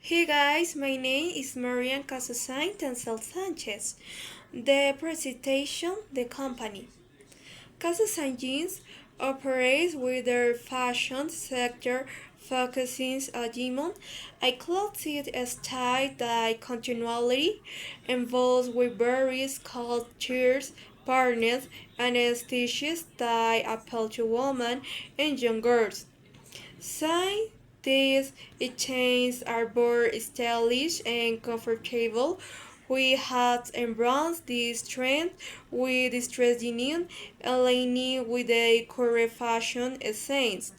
Hey guys, my name is Marian Casasain Tencel Sanchez. The presentation, the company. Casasain Jeans operates with their fashion sector focusing on demand, a clothing style that continually evolves with various cultures, patterns, and stitches that appeal to women and young girls. Say these chains are both stylish and comfortable. We have embraced this trend with distressed denim, aligning with the current fashion essence.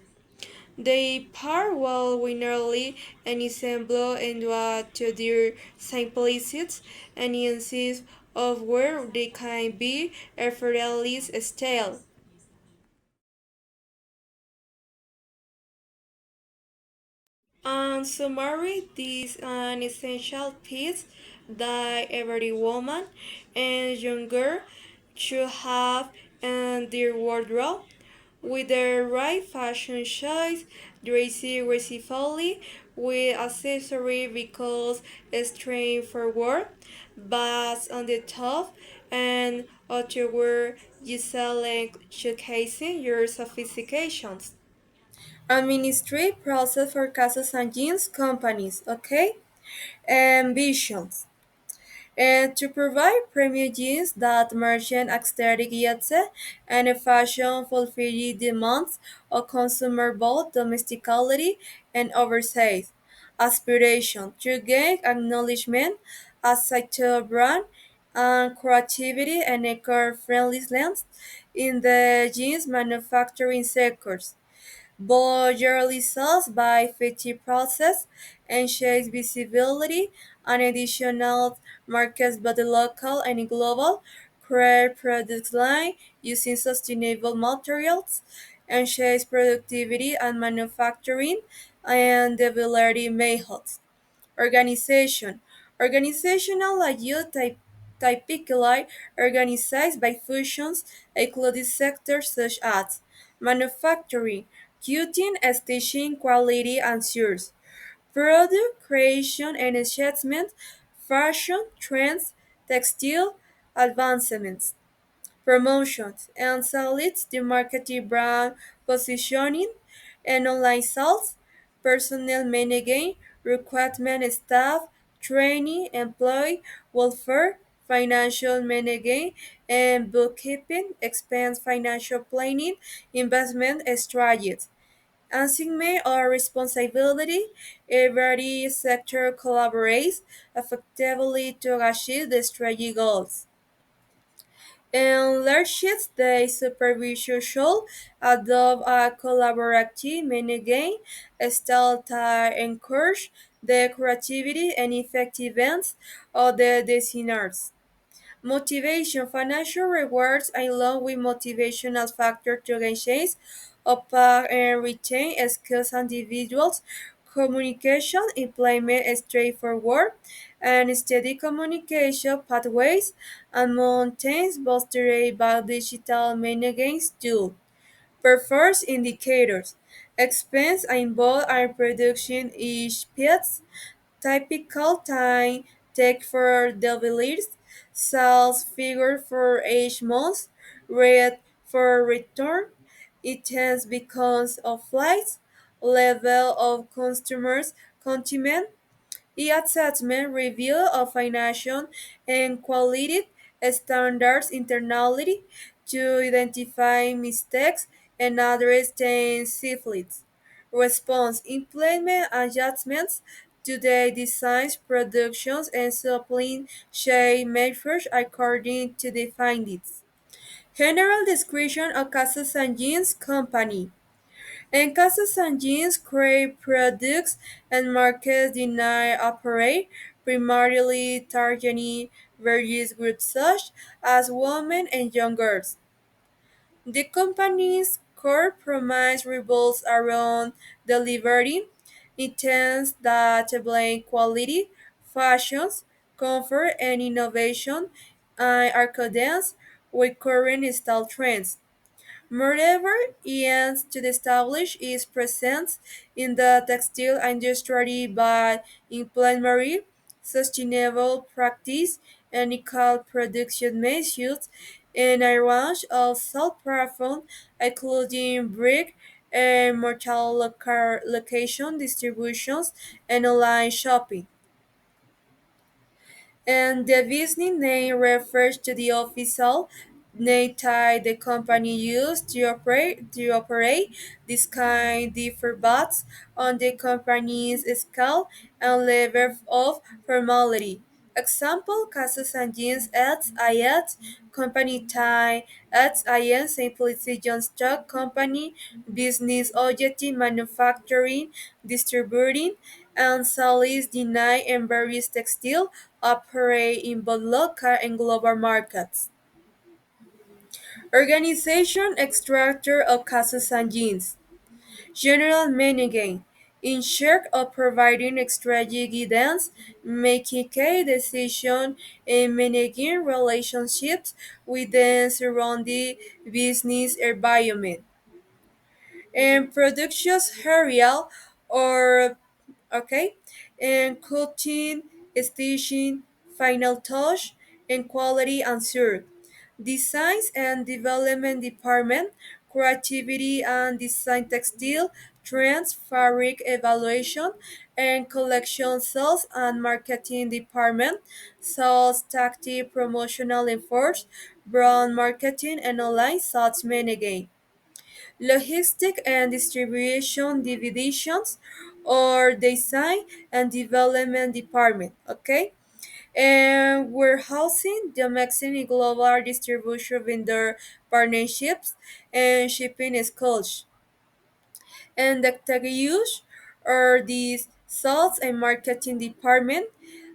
They pair well with nearly any ensemble and to their simplicity and insist of where they can be effortlessly style. And summary, this is an essential piece that every woman and young girl should have in their wardrobe. With the right fashion choice, dressy gracefully with accessory because straightforward, but on the top and outerwear you select showcasing your sophistications. Administrative process for Casas and Jeans companies, okay? Ambitions. And to provide premium jeans that merchant aesthetic yet and a fashion fulfilling demands of consumer both domesticality and overseas. Aspiration to gain acknowledgement as a top brand and creativity and eco-friendly lens in the jeans manufacturing sectors. Borderly sells by 50 process and shares visibility on additional markets both local and global, create product line using sustainable materials, and shares productivity and manufacturing and delivery methods. Organization. Organizational layout typically organized by functions including sectors such as manufacturing, cutting, stitching, quality and sales, product creation and enhancement, fashion, trends, textile advancements. Promotions and solids the marketing brand positioning and online sales, personnel management, recruitment staff, training, employee welfare, financial management, and bookkeeping, expense financial planning, investment strategies. Assignment or responsibility, every sector collaborates effectively to achieve the strategy goals. In leadership, the supervisor should adopt a collaborative management style that encourage the creativity and effectiveness of the designers. Motivation, financial rewards along with motivational factor to engage, impact and retain skills individuals. Communication, employment straightforward and steady communication pathways and maintains bolstered by digital management tools. Performance indicators. Expense involved and production each piece typical time take for deliveries, sales figure for each month, rate for return, items because of flights, level of customers containment, e-assessment review of financial and quality standards internally to identify mistakes and address them safely. Response implement adjustments to the designs, productions, and supply chain measures according to the findings. General description of Casas and Jeans Company. And Casas and Jeans create products and markets deny operate, primarily targeting various groups such as women and young girls. The company's core promise revolves around delivering items that blend quality, fashions, comfort, and innovation in accordance with current style trends. Moreover, aims to establish its presence in the textile industry by implementing sustainable practice and equal production measures in a range of sub-platforms, including brick and mortar location distributions and online shopping, and the business name refers to the official name tag the company used to operate this kind differ but on the company's scale and level of formality. Example, Casas and Jeans at IAT, Company Tie at IAN Simplicity John Stock Company, Business Objective Manufacturing, Distributing, and Salis Deny and various textile operate in both local and global markets. Organization Extractor of Casas and Jeans. General Manager, in charge of providing strategic guidance, making key decisions, and managing relationships with the surrounding business environment. And production area or okay, and cutting, stitching, final touch, and quality answer. Designs and development department, creativity and design textile, trends, fabric evaluation, and collection sales and marketing department, sales, tactic, promotional efforts, brand marketing, and online sales management. Logistic and distribution divisions or design and development department, okay, and warehousing, domestic and global distribution vendor partnerships, and shipping schedules, and the use or the sales and marketing department.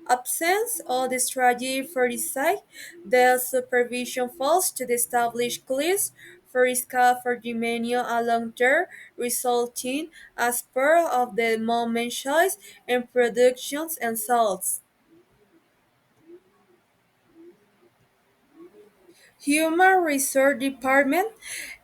Absence of the strategy for the site, the supervision falls to the established clears for risk for the menu along there, resulting as part of the moment choice and productions and sales. Human Resource Department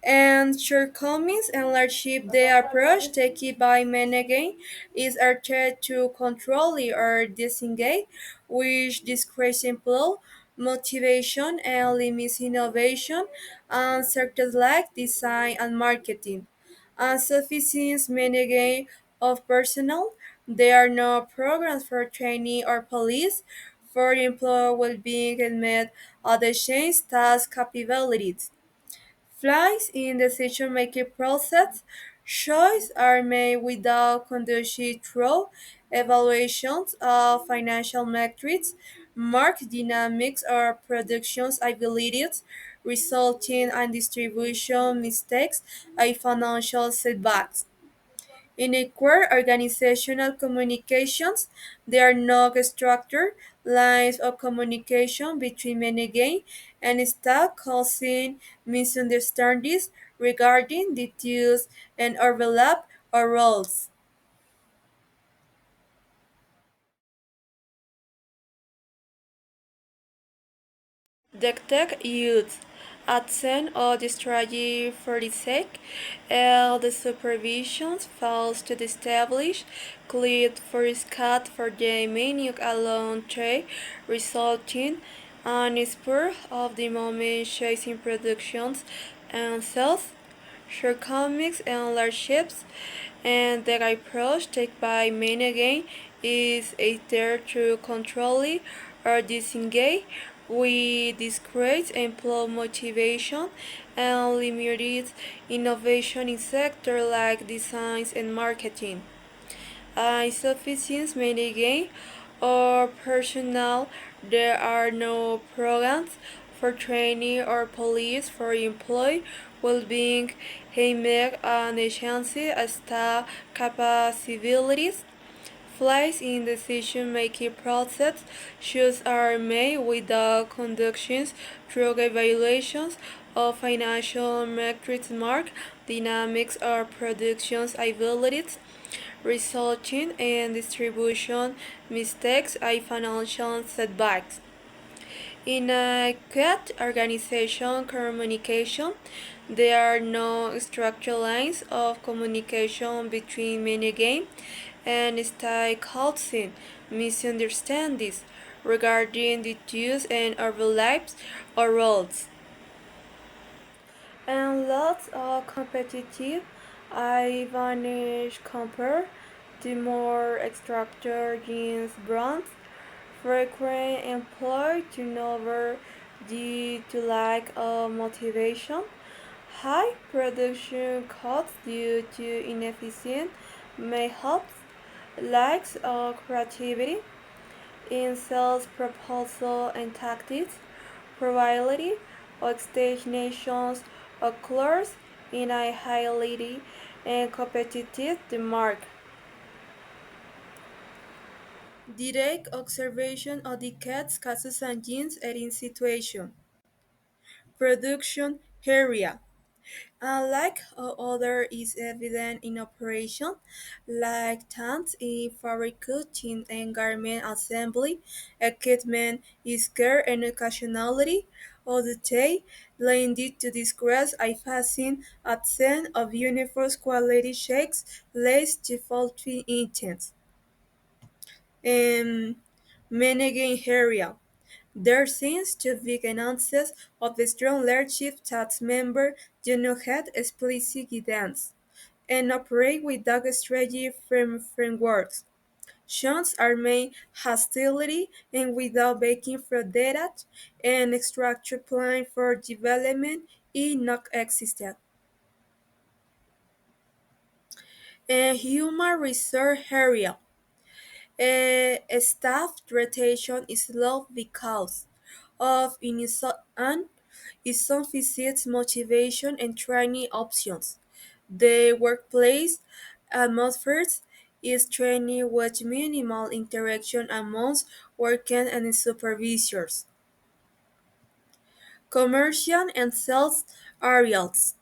and shortcomings and leadership. The approach taken by management is attempted to control or disengage, which discourages employee motivation and limits innovation and sectors like design and marketing. Insufficient management of personnel. There are no programs for training or police for employee well-being and met other change task capabilities. Flaws in decision-making process. Choices are made without conducive through evaluations of financial metrics, market dynamics, or production abilities, resulting in distribution mistakes and financial setbacks. In equal organizational communications, there are no structured lines of communication between management and staff, causing misunderstandings regarding details and overlap of roles. Detect youth absent of the strategy for the sake, and the supervision fails to establish clear first cut for the menu alone trade, resulting in spur of the moment chasing productions and sales, shortcomings and largeships, and the approach taken by management is either to control it or disengage with discourage employee motivation and limited innovation in sectors like design and marketing. Insufficient management or personnel, there are no programs for training or police for employee well-being aimed at enhancing staff capabilities. Flaws in decision-making process. Choices are made without conductions through evaluations of financial metrics, market dynamics, or production abilities, resulting in distribution mistakes and financial setbacks. In a quiet organization communication, there are no structured lines of communication between management and stakeholders. Misunderstandings regarding the duties and overlaps or roles. And lots of competitive advantage compared to more structured jeans brands. Frequent employee turnover due to lack of motivation, high production costs due to inefficient methods, lack of creativity in sales proposal and tactics, probability of stagnations occurs in a highly and competitive market. Direct observation of the cat's cases and genes eating situation. Production area. Unlike other is evident in operation, like tanks in fabricating and garment assembly, equipment is care and occasionality of the day lended to disgrace I facing absence of uniform quality checks leads to faulty intents. Um, Menegan area. There seems to be announcements of a strong leadership that members do not have explicit guidance and operate without strategy frameworks. Shots are made hastily and without backing for data, and structure plan for development is not existent. A human resource area. A staff rotation is low because of insufficient motivation and training options. The workplace atmosphere is training with minimal interaction amongst workers and supervisors. Commercial and sales areas.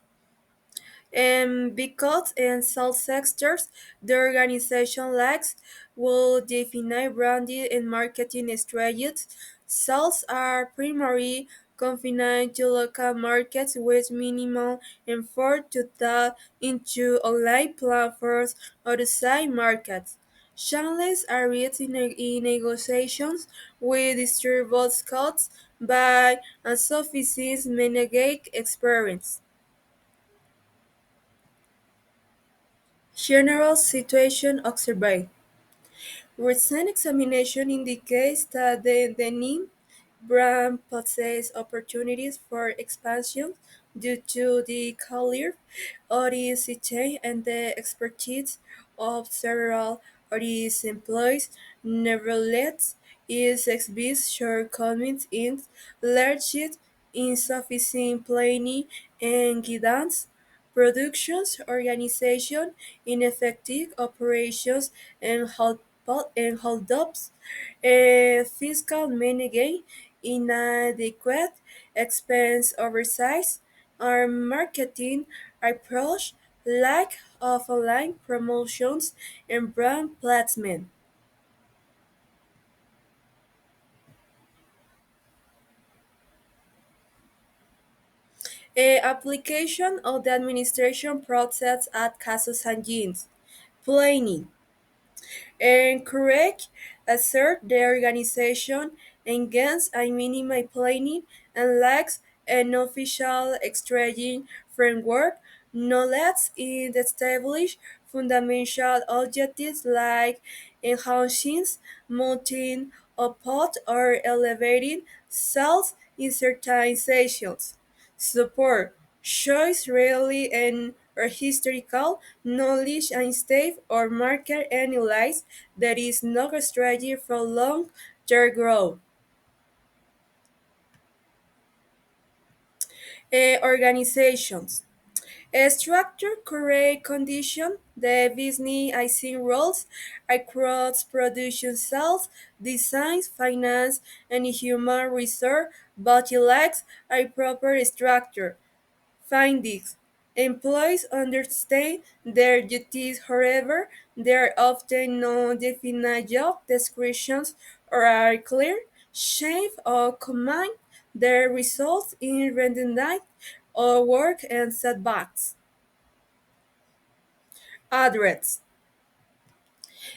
Because in some sectors, the organization lacks well defined branding and marketing strategies. Sales are primarily confined to local markets with minimal effort to tap into online platforms outside markets. Channels are rich in negotiations with distributors caused by insufficient management experience. General situation observed. Recent examination indicates that the denim brand possesses opportunities for expansion due to the caliber, authenticity, and the expertise of several of its employees. Nevertheless, it exhibits shortcomings in leadership, insufficient planning and guidance, productions organization, ineffective operations, and holdups, fiscal management, inadequate expense oversight, our marketing approach, lack of online promotions, and brand placement. Application of the administration process at Casos and Jeans. Planning. Encourage, assert the organization against a minimum planning and lacks an official strategy framework, knowledge in establish fundamental objectives like enhancing, mounting, uphold, or elevating sales in certain sessions. Support shows really an or historical knowledge and state or market analyze that is not a strategy for long-term growth. Organizations. Structure correct condition the business icing roles across production sales, designs, finance, and human resource, but it lacks a proper structure. Findings. Employees understand their duties, however, there are often no definite job descriptions or are clear. shape or combine that results in redundant or work and setbacks. Address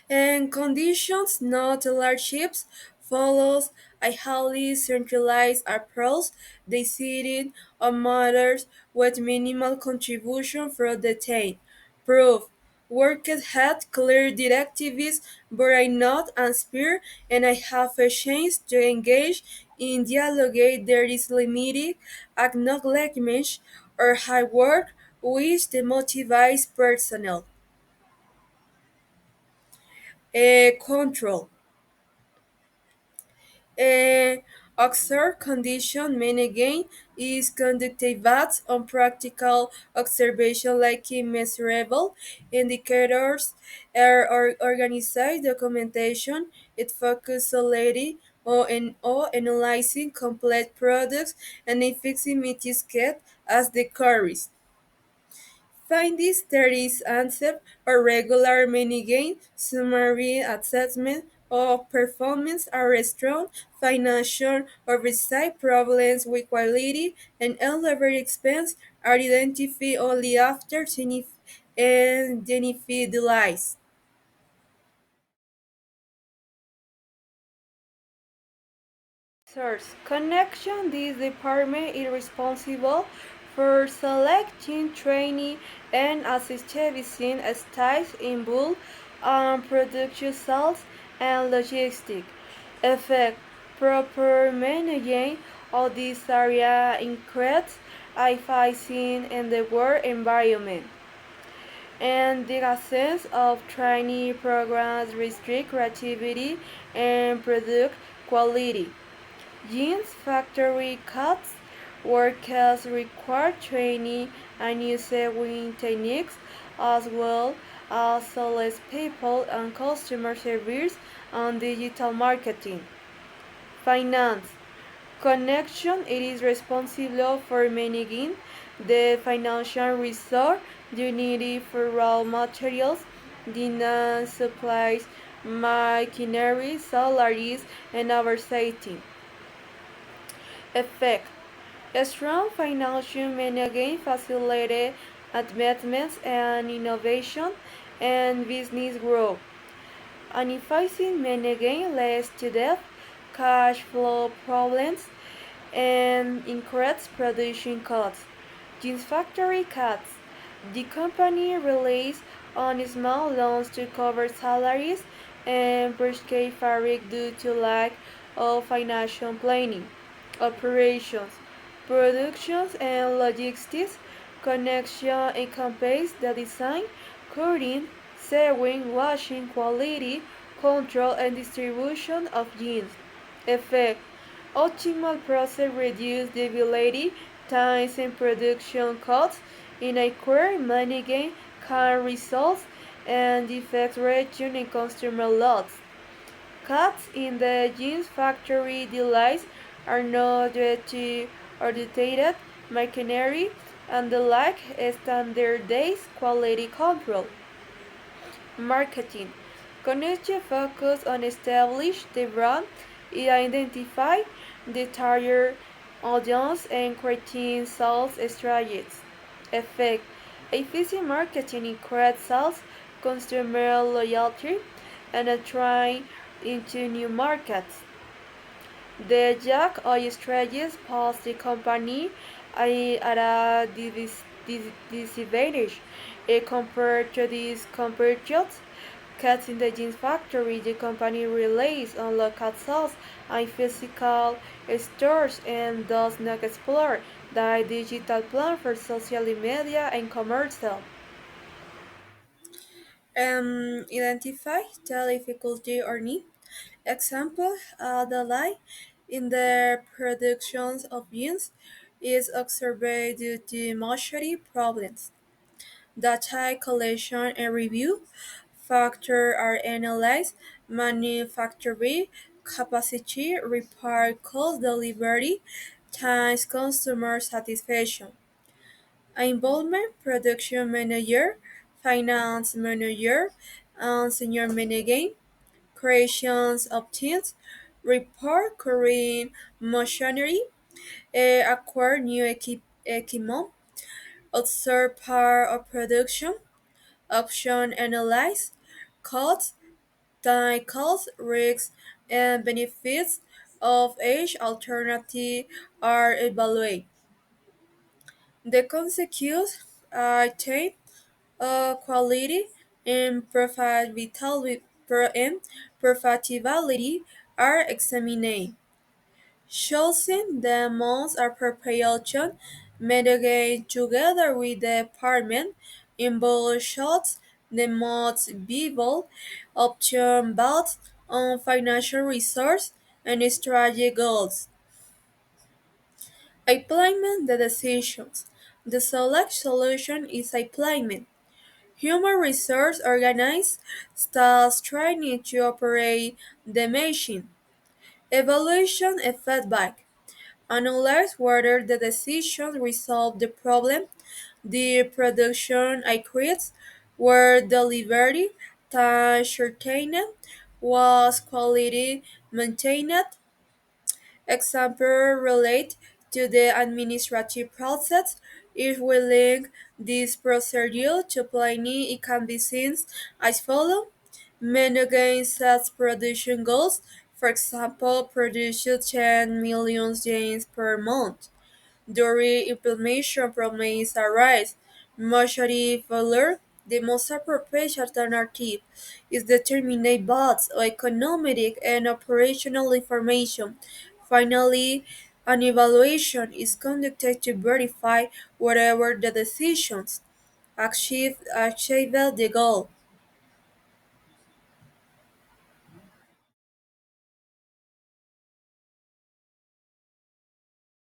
and conditions, not largeships, follows a highly centralized approach decided on matters with minimal contribution from the team. Proof. Workers had clear directives, but I not inspired and I have a chance to engage in dialogue. There is limited acknowledgement or hard work which demotivates personnel. Control. A observed condition mean again is conducted based on practical observation like measurable indicators or organized documentation. It focuses solely on analyzing complete products and fixing mitigate as the queries. Find this studies answer or regular minigame summary assessment of performance are strong financial oversight problems with quality and elevated expense are identified only after and benefit delays. Source connection. This department is responsible for selecting training and assisting staff involved on production sales and logistics. Effect proper managing of this area increases efficiency in the work environment and the absence of training programs restrict creativity and product quality. Jeans factory cuts workers require training and using techniques as well as salespeople and customer service and digital marketing. Finance connection. It is responsible for managing the financial resource you need for raw materials, demand, supplies, machinery, salaries, and oversighting. Effect a strong financial management facilitates advancements and innovation and business growth. An efficient management leads to debt, cash flow problems, and increased production costs. Jeans factory cuts. The company relies on small loans to cover salaries and purchase fabric due to lack of financial planning. Operations, productions, and logistics. Connection encompasses the design, cutting, sewing, washing, quality control, and distribution of jeans. Effect optimal process reduce delivery times and production costs. Inaccurate management can result in defects reduction in consumer loss. Cuts in the jeans factory delays are not due to outdated machinery and the lack of standardized quality control. Marketing. Connected focus on establish the brand, identify the target audience and creating sales strategies. Effect. Efficient marketing increases sales, consumer loyalty, and attract into new markets. The Jack oil strategies put the company at a disadvantage compared to these competitors. Cats in the jeans factory, the company relies on local sales and physical stores and does not explore the digital plan for social media and commercial. Identify the difficulty or need. Example, the lie in the productions of beans is observed due to machinery problems. Data collection and review factors are analyzed, manufacturing capacity, repair cost, delivery times, customer satisfaction. Involvement, production manager, finance manager, and senior manager, creations of teams, report current machinery, acquire new equipment, observe part of production, option analyze, costs, time costs, risks, and benefits of each alternative are evaluated. The consequences are type, quality, and profitability are examined. Choosing the most appropriate option, mitigate together with the department involved shots the most viable option based on financial resource and strategic goals. Applying the decisions. The select solution is applying. Human resource organize starts training to operate the machine. Evaluation and feedback. Analyze whether the decision resolved the problem, the production accurate, were delivery, time shortened, was quality maintained. Example relate to the administrative process. If we link this procedure to planning, it can be seen as follows. Managing sets production goals, for example, produce 10 million jeans per month. During implementation problems arise. Majority failure, the most appropriate alternative is determined based on economic and operational information. Finally, an evaluation is conducted to verify whether the decisions achieve the goal.